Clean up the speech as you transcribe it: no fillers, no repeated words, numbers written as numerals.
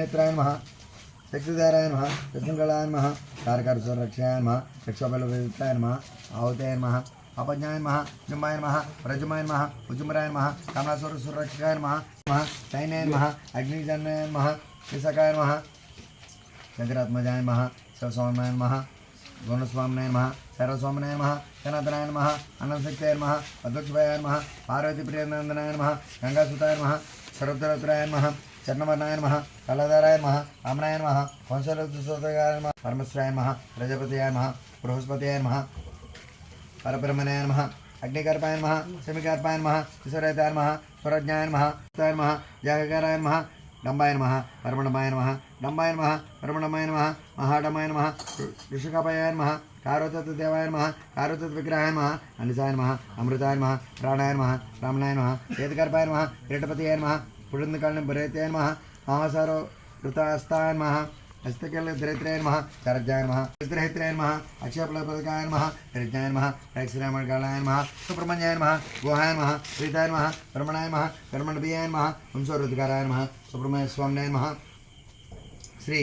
नेत्राय नमः शक्तिधाराय नमः कृष्णकलाय नमः कारकारसुरक्षाय नमः रक्षाबलविदिताय नमः आहूताय नमः अपज्ञाय नमः जुम्बाय नमः प्रजुमाय नमः उजुमराय नमः कामनासुरसुरक्षाय नमः सैन्याय नमः अग्निजन्याय नमः विशाखाय नमः शंकरात्मजाय नमः शिवस्वामिनाय नमः गुणस्वामिनाय नमः सर्वस्वामिनाय नमः सनातनाय नमः अनंतशक्ताय नमः अद्वैतभाय नमः पार्वतीप्रियनंदनाय नमः गंगासुताय नमः सर्वोत्तराय नमः चरणवर्णाय नमः कलाधाराय नमः आमनाय नमः वंशलोकसोदगाय नमः परमेश्वराय नमः प्रजापतये नमः बृहस्पतये नमः परब्रह्मणे नमः अग्निकर्पाय नमः शमिकर्पाय नमः ईश्वराय नमः स्वरज्ञाय नमः जगकाराय नमः डम्बाय नमः परमडमाय नमः डम्बाय नमः परमडमाय नमः महाडमाय नमः ऋषिकपाय नमः कारोतत्देवाय नमः कारोतत्विग्रहाय नमः अनिसाय नमः अमृताय नमः प्राणाय नमः ब्राह्मणाय नमः वेदकर्पाय नमः किरीटपतये नमः पुरुन्दकालन भरेते नमः महासारो ऋतास्ताय नमः हस्तकल दरिद्राय नमः चरज्ञाय नमः चित्रहित्राय नमः अक्षयफलप्रदकाय नमः हरिज्ञाय नमः हरिश्रीरामकालाय नमः सुब्रह्मण्याय नमः गोहाय नमः प्रीताय नमः ब्रह्मणाय नमः कर्मणवीयाय नमः वंशोरुद्गाराय नमः सुब्रह्मण्य स्वामिनाय नमः श्री